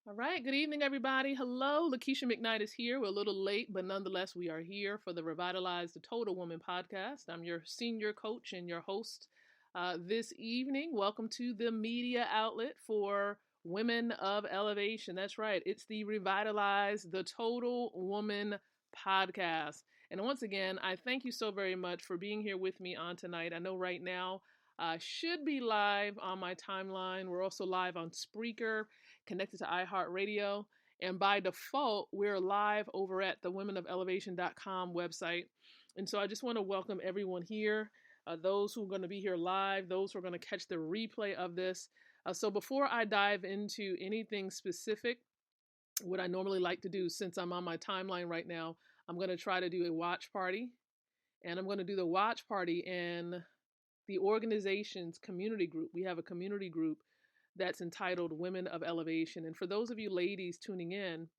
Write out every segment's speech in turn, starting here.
All right, good evening, everybody. Hello, Lakeisha McKnight is here. We're a little late, but nonetheless, we are here for the Revitalize the Total Woman podcast. I'm your senior coach and your host this evening. Welcome to the media outlet for women of elevation. That's right, it's the Revitalize the Total Woman podcast. And once again, I thank you so very much for being here with me on tonight. I know right now, should be live on my timeline. We're also live on Spreaker, connected to iHeartRadio. And by default, we're live over at the womenofelevation.com website. And so I just want to welcome everyone here, those who are going to be here live, those who are going to catch the replay of this. So before I dive into anything specific, what I normally like to do, since I'm on my timeline right now, I'm going to try to do a watch party. And I'm going to do the watch party in the organization's community group. We have a community group that's entitled Women of Elevation. And for those of you ladies tuning in,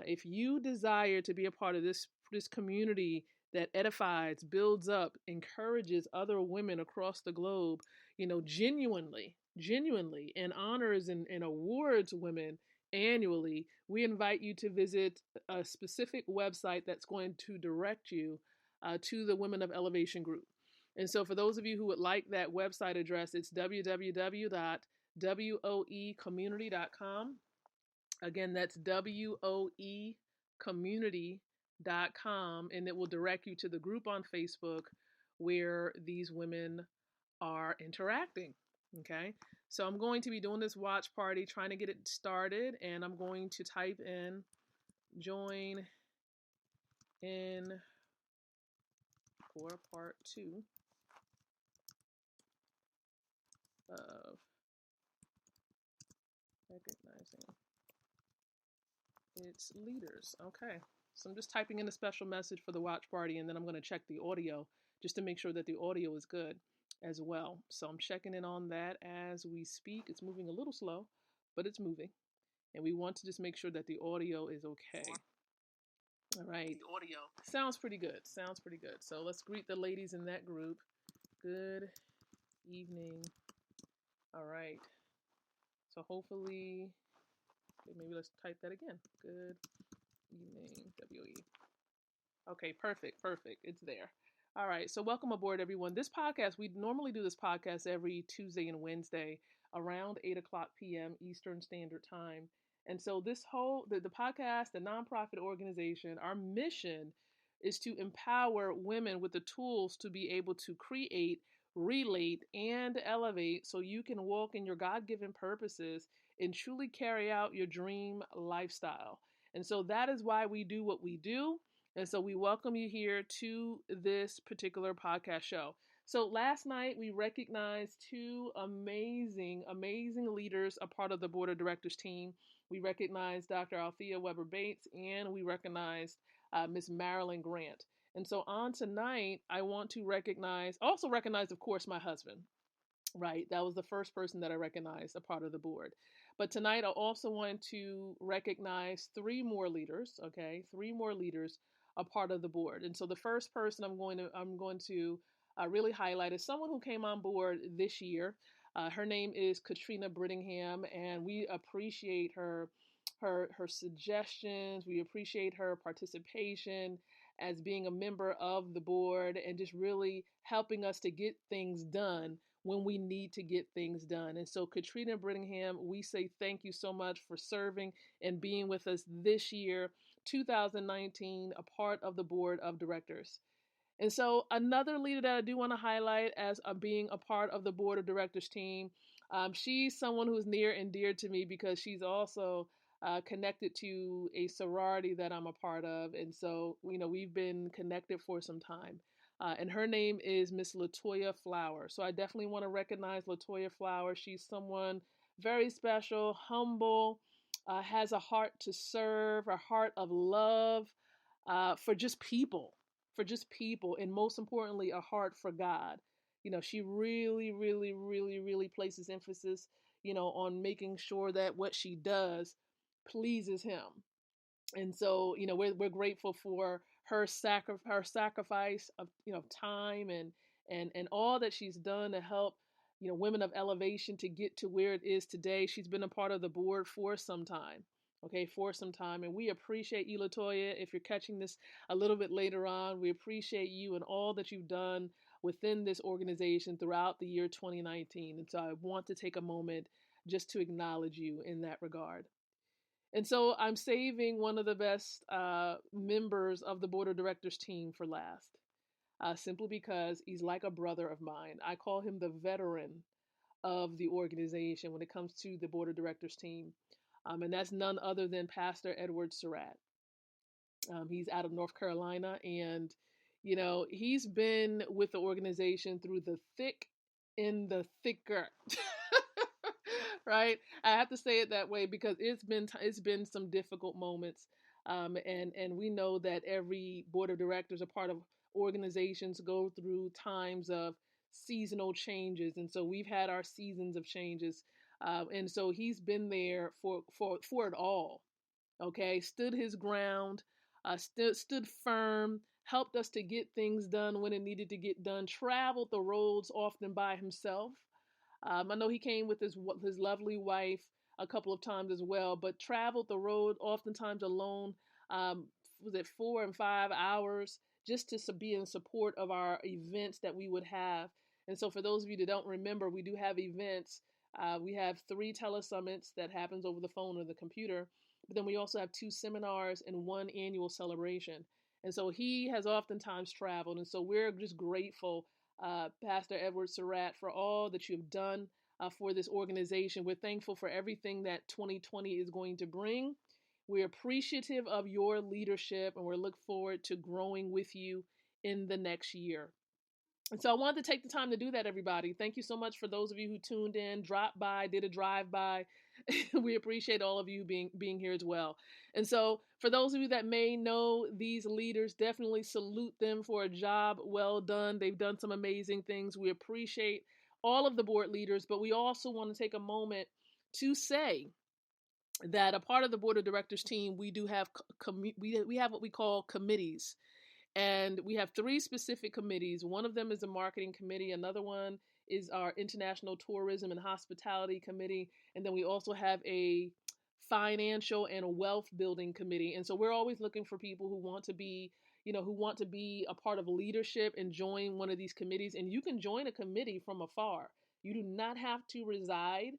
if you desire to be a part of this community that edifies, builds up, encourages other women across the globe, genuinely, and honors and awards women annually, we invite you to visit a specific website that's going to direct you to the Women of Elevation group. And so, for those of you who would like that website address, it's www.woecommunity.com. Again, that's WOEcommunity.com, and it will direct you to the group on Facebook where these women are interacting. Okay, so I'm going to be doing this watch party, trying to get it started, and I'm going to type in join in for part 2 of recognizing its leaders. Okay, so I'm just typing in a special message for the watch party, and then I'm going to check the audio just to make sure that the audio is good as well. So I'm checking in on that as we speak. It's moving a little slow, but it's moving. And we want to just make sure that the audio is okay. All right. The audio sounds pretty good. Sounds pretty good. So let's greet the ladies in that group. Good evening. All right. So hopefully, okay, maybe let's type that again. Good evening, WE. Okay, perfect. It's there. All right, so welcome aboard, everyone. This podcast, we normally do this podcast every Tuesday and Wednesday around 8 o'clock p.m. Eastern Standard Time. And so the podcast, the nonprofit organization, our mission is to empower women with the tools to be able to create, relate, and elevate so you can walk in your God-given purposes and truly carry out your dream lifestyle. And so that is why we do what we do. And so we welcome you here to this particular podcast show. So last night we recognized two amazing leaders, a part of the board of directors team. We recognized Dr. Althea Weber Bates, and we recognized Miss Marilyn Grant. And so on tonight, I want to also recognize, of course, my husband. Right, that was the first person that I recognized a part of the board. But tonight I also want to recognize three more leaders, okay? Three more leaders a part of the board. And so the first person I'm going to really highlight is someone who came on board this year. Her name is Katrina Brittingham, and we appreciate her suggestions. We appreciate her participation as being a member of the board and just really helping us to get things done when we need to get things done. And so, Katrina Brittingham, we say thank you so much for serving and being with us this year, 2019, a part of the board of directors. And so, another leader that I do want to highlight as being a part of the board of directors team, she's someone who's near and dear to me because she's also connected to a sorority that I'm a part of. And so, we've been connected for some time. And her name is Miss Latoya Flower. So I definitely want to recognize Latoya Flower. She's someone very special, humble, has a heart to serve, a heart of love for just people, and most importantly, a heart for God. She really, really, really, really places emphasis, on making sure that what she does pleases Him. And so, we're grateful for her sacrifice of time and all that she's done to help Women of Elevation to get to where it is today. She's been a part of the board for some time. Okay, for some time. And we appreciate you, Latoya. If you're catching this a little bit later on, we appreciate you and all that you've done within this organization throughout the year 2019. And so I want to take a moment just to acknowledge you in that regard. And so I'm saving one of the best members of the board of directors team for last, simply because he's like a brother of mine. I call him the veteran of the organization when it comes to the board of directors team. And that's none other than Pastor Edward Surratt. He's out of North Carolina, and he's been with the organization through the thick and the thicker. Right? I have to say it that way because it's been some difficult moments, and we know that every board of directors, a part of organizations, go through times of seasonal changes, and so we've had our seasons of changes, and so he's been there for it all. Okay, stood his ground, stood firm, helped us to get things done when it needed to get done, traveled the roads often by himself. I know he came with his lovely wife a couple of times as well, but traveled the road oftentimes alone. Was it 4 and 5 hours just to be in support of our events that we would have? And so, for those of you that don't remember, we do have events. We have 3 telesummits that happens over the phone or the computer, but then we also have 2 seminars and 1 annual celebration. And so he has oftentimes traveled, and so we're just grateful, Pastor Edward Surratt, for all that you've done for this organization. We're thankful for everything that 2020 is going to bring. We're appreciative of your leadership, and we look forward to growing with you in the next year. And so I wanted to take the time to do that, everybody. Thank you so much for those of you who tuned in, dropped by, did a drive-by. We appreciate all of you being here as well. And so for those of you that may know these leaders, definitely salute them for a job well done. They've done some amazing things. We appreciate all of the board leaders, but we also want to take a moment to say that a part of the board of directors team, we do have we have what we call committees. And we have 3 specific committees. One of them is a marketing committee. Another one is our international tourism and hospitality committee. And then we also have a financial and a wealth building committee. And so we're always looking for people who want to be, a part of leadership and join one of these committees. And you can join a committee from afar. You do not have to reside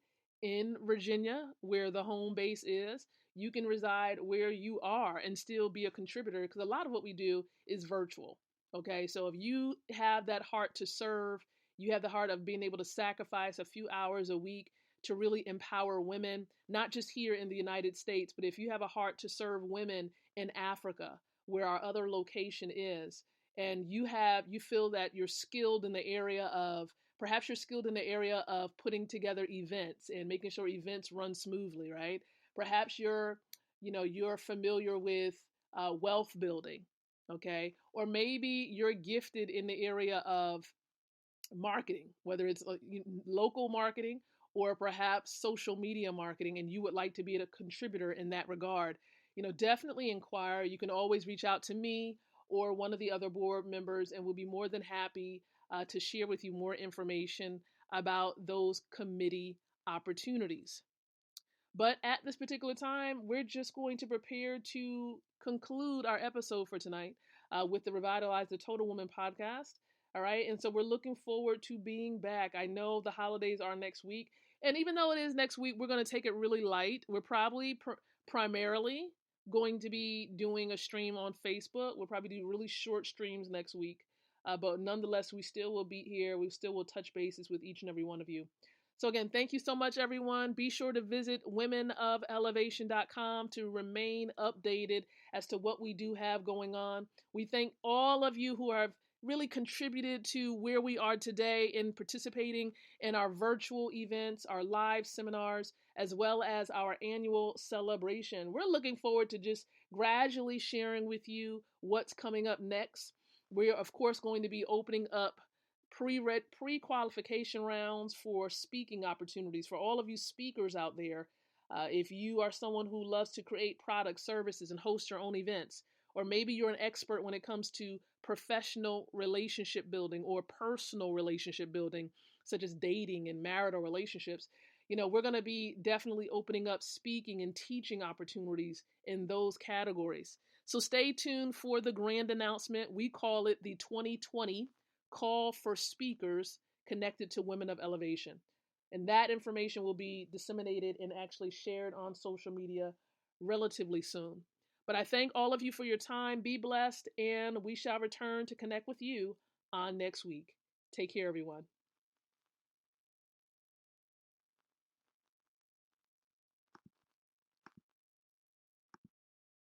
in Virginia, where the home base is. You can reside where you are and still be a contributor, because a lot of what we do is virtual. Okay, so if you have that heart to serve, you have the heart of being able to sacrifice a few hours a week to really empower women, not just here in the United States, but if you have a heart to serve women in Africa, where our other location is, and you feel that you're skilled in the area of, perhaps you're skilled in the area of putting together events and making sure events run smoothly, right? Perhaps you're familiar with wealth building, okay? Or maybe you're gifted in the area of marketing, whether it's local marketing or perhaps social media marketing, and you would like to be a contributor in that regard. Definitely inquire. You can always reach out to me or one of the other board members, and we'll be more than happy to share with you more information about those committee opportunities. But at this particular time, we're just going to prepare to conclude our episode for tonight with the Revitalize the Total Woman podcast. All right. And so we're looking forward to being back. I know the holidays are next week. And even though it is next week, we're going to take it really light. We're probably primarily going to be doing a stream on Facebook. We'll probably do really short streams next week. But nonetheless, we still will be here. We still will touch bases with each and every one of you. So again, thank you so much, everyone. Be sure to visit womenofelevation.com to remain updated as to what we do have going on. We thank all of you who have really contributed to where we are today in participating in our virtual events, our live seminars, as well as our annual celebration. We're looking forward to just gradually sharing with you what's coming up next. We're, of course, going to be opening up pre-qualification rounds for speaking opportunities for all of you speakers out there. If you are someone who loves to create products, services, and host your own events, or maybe you're an expert when it comes to professional relationship building or personal relationship building, such as dating and marital relationships, we're going to be definitely opening up speaking and teaching opportunities in those categories. So stay tuned for the grand announcement. We call it the 2020 Call for Speakers Connected to Women of Elevation. And that information will be disseminated and actually shared on social media relatively soon. But I thank all of you for your time. Be blessed, and we shall return to connect with you on next week. Take care, everyone.